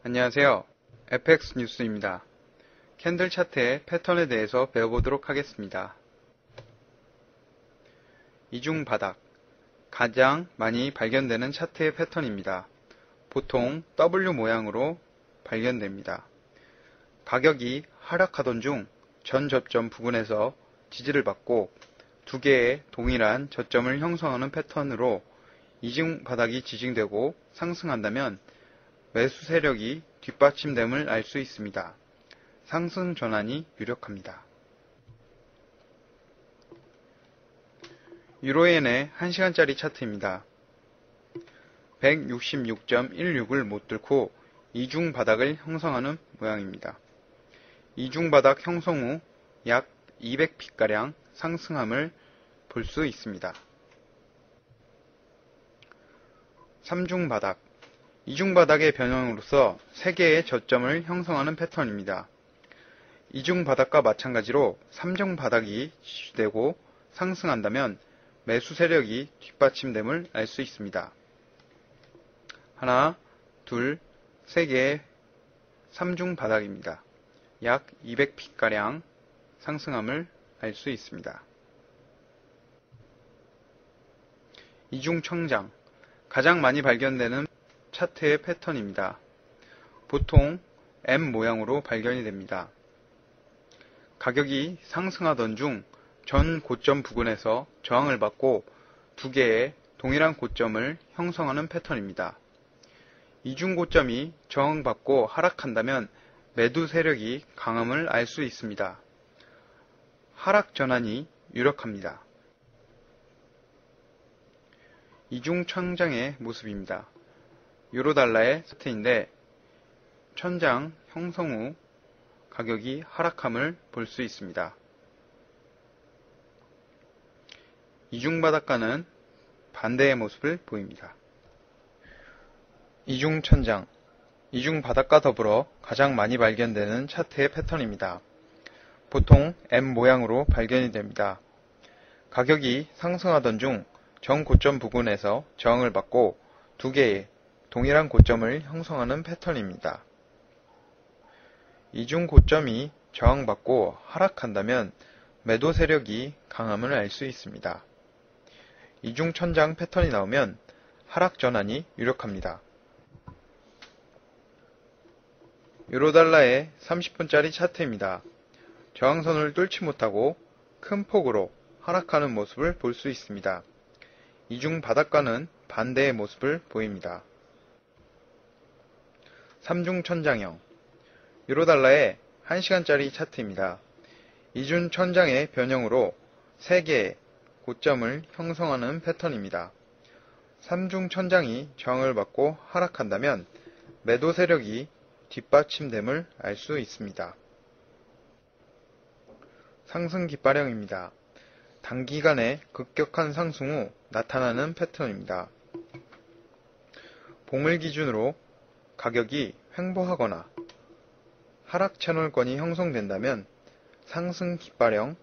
안녕하세요. FX 뉴스입니다. 캔들 차트의 패턴에 대해서 배워보도록 하겠습니다. 이중 바닥, 가장 많이 발견되는 차트의 패턴입니다. 보통 W 모양으로 발견됩니다. 가격이 하락하던 중 전 저점 부근에서 지지를 받고 두 개의 동일한 저점을 형성하는 패턴으로 이중 바닥이 지징되고 상승한다면 매수 세력이 뒷받침됨을 알 수 있습니다. 상승 전환이 유력합니다. 유로엔의 1시간짜리 차트입니다. 166.16을 못 뚫고 이중 바닥을 형성하는 모양입니다. 이중 바닥 형성 후 약 200픽가량 상승함을 볼 수 있습니다. 3중 바닥, 이중 바닥의 변형으로서 3개의 저점을 형성하는 패턴입니다. 이중 바닥과 마찬가지로 3중 바닥이 지지되고 상승한다면 매수 세력이 뒷받침됨을 알 수 있습니다. 하나, 둘, 3개의 3중 바닥입니다. 약 200픽가량 상승함을 알 수 있습니다. 이중 청장, 가장 많이 발견되는 차트의 패턴입니다. 보통 M 모양으로 발견이 됩니다. 가격이 상승하던 중 전 고점 부근에서 저항을 받고 두 개의 동일한 고점을 형성하는 패턴입니다. 이중 고점이 저항받고 하락한다면 매도 세력이 강함을 알 수 있습니다. 하락 전환이 유력합니다. 이중 천장의 모습입니다. 유로달러의 차트인데 천장 형성 후 가격이 하락함을 볼 수 있습니다. 이중 바닥과는 반대의 모습을 보입니다. 이중 천장, 이중 바닥과 더불어 가장 많이 발견되는 차트의 패턴입니다. 보통 M 모양으로 발견이 됩니다. 가격이 상승하던 중 전 고점 부근에서 저항을 받고 두 개의 동일한 고점을 형성하는 패턴입니다. 이중 고점이 저항받고 하락한다면 매도 세력이 강함을 알 수 있습니다. 이중 천장 패턴이 나오면 하락 전환이 유력합니다. 유로달러의 30분짜리 차트입니다. 저항선을 뚫지 못하고 큰 폭으로 하락하는 모습을 볼 수 있습니다. 이중 바닥과는 반대의 모습을 보입니다. 3중 천장형, 유로달러의 1시간짜리 차트입니다. 이중 천장의 변형으로 3개의 고점을 형성하는 패턴입니다. 3중 천장이 저항을 받고 하락한다면 매도 세력이 뒷받침됨을 알 수 있습니다. 상승 깃발형입니다. 단기간에 급격한 상승 후 나타나는 패턴입니다. 봉을 기준으로 가격이 횡보하거나 하락 채널권이 형성된다면 상승 깃발형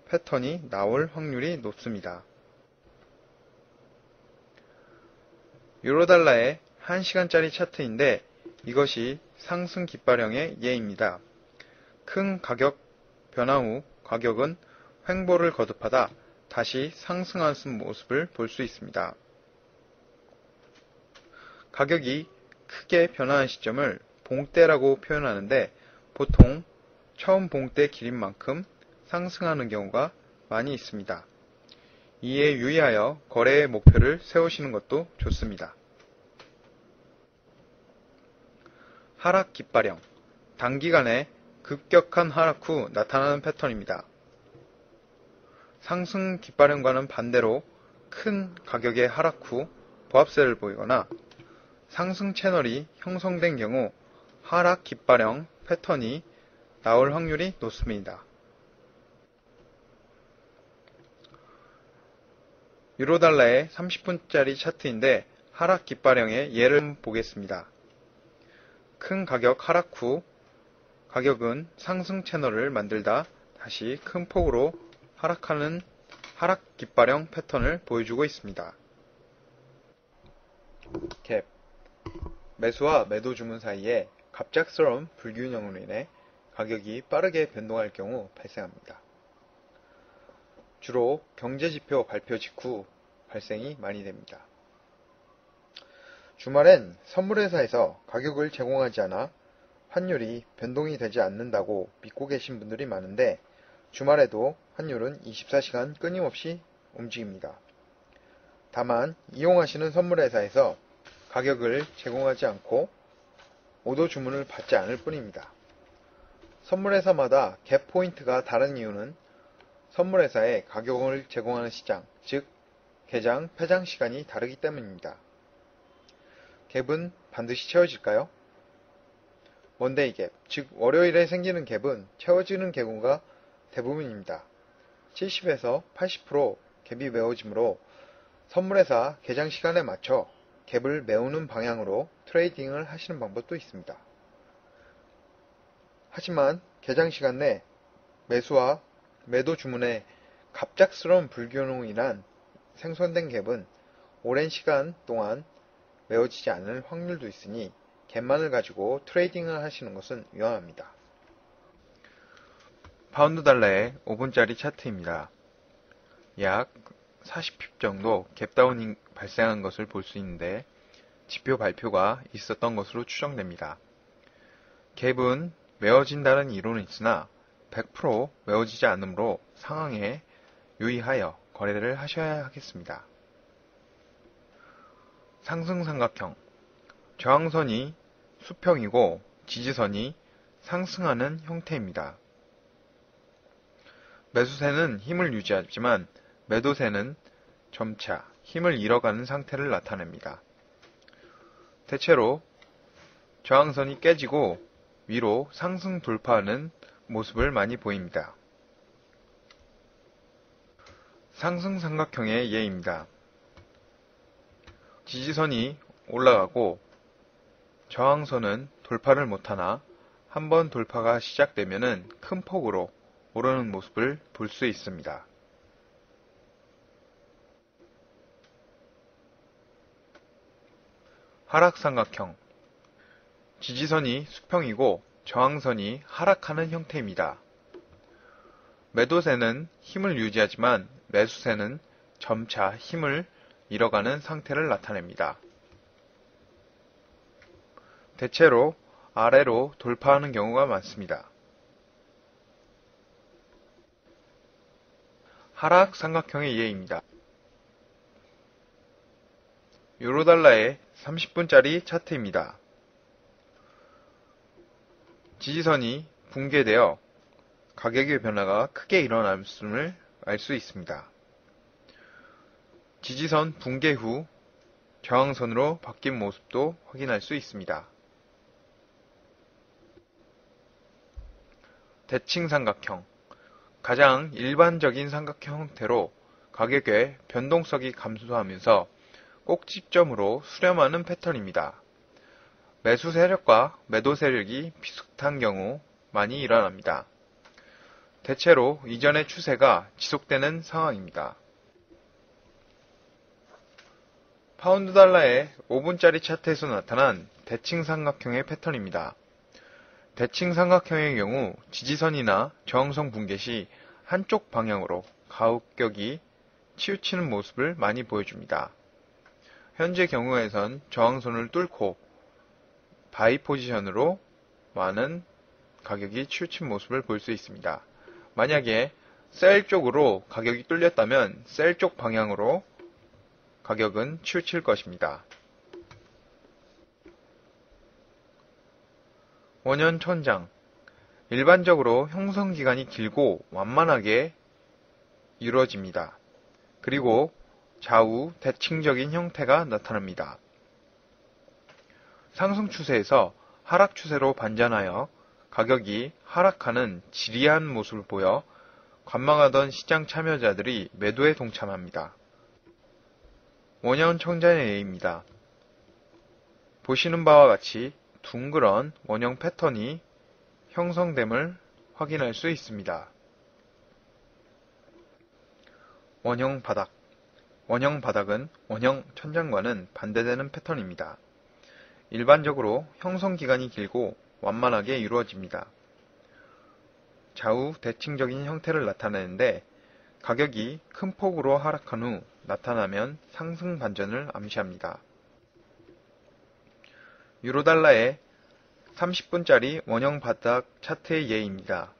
패턴이 나올 확률이 높습니다. 유로달러의 1시간짜리 차트인데 이것이 상승 깃발형의 예입니다. 큰 가격 변화 후 가격은 횡보를 거듭하다 다시 상승하는 모습을 볼 수 있습니다. 가격이 크게 변화한 시점을 봉대라고 표현하는데 보통 처음 봉대 길인 만큼 상승하는 경우가 많이 있습니다. 이에 유의하여 거래의 목표를 세우시는 것도 좋습니다. 하락 깃발형, 단기간에 급격한 하락 후 나타나는 패턴입니다. 상승 깃발형과는 반대로 큰 가격의 하락 후 보합세를 보이거나 상승 채널이 형성된 경우 하락 깃발형 패턴이 나올 확률이 높습니다. 유로달러의 30분짜리 차트인데 하락 깃발형의 예를 보겠습니다. 큰 가격 하락 후 가격은 상승 채널을 만들다 다시 큰 폭으로 하락하는 하락 깃발형 패턴을 보여주고 있습니다. 갭, 매수와 매도 주문 사이에 갑작스러운 불균형으로 인해 가격이 빠르게 변동할 경우 발생합니다. 주로 경제지표 발표 직후 발생이 많이 됩니다. 주말엔 선물회사에서 가격을 제공하지 않아 환율이 변동이 되지 않는다고 믿고 계신 분들이 많은데 주말에도 환율은 24시간 끊임없이 움직입니다. 다만 이용하시는 선물회사에서 가격을 제공하지 않고 오더 주문을 받지 않을 뿐입니다. 선물회사마다 갭 포인트가 다른 이유는 선물회사의 가격을 제공하는 시장, 즉 개장, 폐장 시간이 다르기 때문입니다. 갭은 반드시 채워질까요? 원데이 갭, 즉 월요일에 생기는 갭은 채워지는 경우가 대부분입니다. 70에서 80% 갭이 메워지므로 선물회사 개장 시간에 맞춰 갭을 메우는 방향으로 트레이딩을 하시는 방법도 있습니다. 하지만 개장 시간 내 매수와 매도 주문에 갑작스러운 불균형으로 인한 생성된 갭은 오랜 시간 동안 메워지지 않을 확률도 있으니 갭만을 가지고 트레이딩을 하시는 것은 위험합니다. 파운드 달러의 5분짜리 차트입니다. 약 40핍 정도 갭다운이 발생한 것을 볼 수 있는데 지표 발표가 있었던 것으로 추정됩니다. 갭은 메워진다는 이론은 있으나 100% 메워지지 않으므로 상황에 유의하여 거래를 하셔야 하겠습니다. 상승삼각형, 저항선이 수평이고 지지선이 상승하는 형태입니다. 매수세는 힘을 유지하지만 매도세는 점차 힘을 잃어가는 상태를 나타냅니다. 대체로 저항선이 깨지고 위로 상승 돌파하는 모습을 많이 보입니다. 상승 삼각형의 예입니다. 지지선이 올라가고 저항선은 돌파를 못하나 한번 돌파가 시작되면 큰 폭으로 오르는 모습을 볼 수 있습니다. 하락삼각형, 지지선이 수평이고 저항선이 하락하는 형태입니다. 매도세는 힘을 유지하지만 매수세는 점차 힘을 잃어가는 상태를 나타냅니다. 대체로 아래로 돌파하는 경우가 많습니다. 하락 삼각형의 예입니다. 유로달러의 30분짜리 차트입니다. 지지선이 붕괴되어 가격의 변화가 크게 일어났음을 알 수 있습니다. 지지선 붕괴 후 저항선으로 바뀐 모습도 확인할 수 있습니다. 대칭 삼각형, 가장 일반적인 삼각형 형태로 가격의 변동성이 감소하면서 꼭지점으로 수렴하는 패턴입니다. 매수 세력과 매도 세력이 비슷한 경우 많이 일어납니다. 대체로 이전의 추세가 지속되는 상황입니다. 파운드 달러의 5분짜리 차트에서 나타난 대칭 삼각형의 패턴입니다. 대칭 삼각형의 경우 지지선이나 저항선 붕괴 시 한쪽 방향으로 가격이 치우치는 모습을 많이 보여줍니다. 현재 경우에선 저항선을 뚫고 바이 포지션으로 많은 가격이 치우친 모습을 볼 수 있습니다. 만약에 셀 쪽으로 가격이 뚫렸다면 셀 쪽 방향으로 가격은 치우칠 것입니다. 원년 천장, 일반적으로 형성 기간이 길고 완만하게 이루어집니다. 그리고 좌우 대칭적인 형태가 나타납니다. 상승 추세에서 하락 추세로 반전하여 가격이 하락하는 지리한 모습을 보여 관망하던 시장 참여자들이 매도에 동참합니다. 원년 청산의 예입니다. 보시는 바와 같이 둥그런 원형 패턴이 형성됨을 확인할 수 있습니다. 원형 바닥, 원형 바닥은 원형 천장과는 반대되는 패턴입니다. 일반적으로 형성 기간이 길고 완만하게 이루어집니다. 좌우 대칭적인 형태를 나타내는데 가격이 큰 폭으로 하락한 후 나타나면 상승 반전을 암시합니다. 유로달러의 30분짜리 원형 바닥 차트의 예입니다.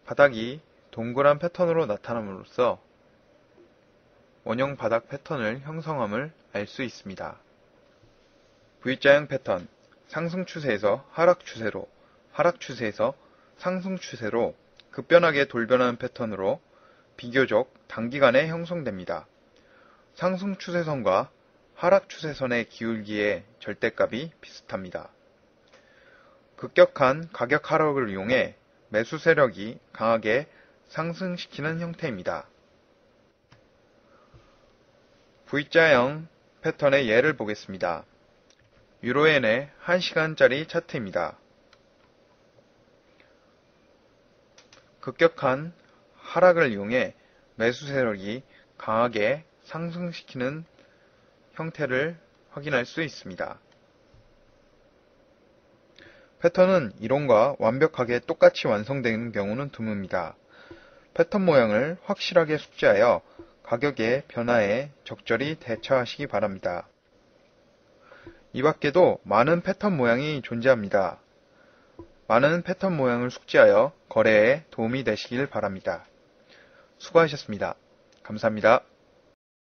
바닥이 동그란 패턴으로 나타남으로써 원형 바닥 패턴을 형성함을 알 수 있습니다. V자형 패턴, 상승 추세에서 하락 추세로, 하락 추세에서 상승 추세로 급변하게 돌변하는 패턴으로 비교적 단기간에 형성됩니다. 상승 추세선과 하락 추세선의 기울기의 절대값이 비슷합니다. 급격한 가격 하락을 이용해 매수 세력이 강하게 상승시키는 형태입니다. V자형 패턴의 예를 보겠습니다. 유로엔의 1시간짜리 차트입니다. 급격한 하락을 이용해 매수 세력이 강하게 상승시키는 형태를 확인할 수 있습니다. 패턴은 이론과 완벽하게 똑같이 완성되는 경우는 드뭅니다. 패턴 모양을 확실하게 숙지하여 가격의 변화에 적절히 대처하시기 바랍니다. 이 밖에도 많은 패턴 모양이 존재합니다. 많은 패턴 모양을 숙지하여 거래에 도움이 되시길 바랍니다. 수고하셨습니다. 감사합니다.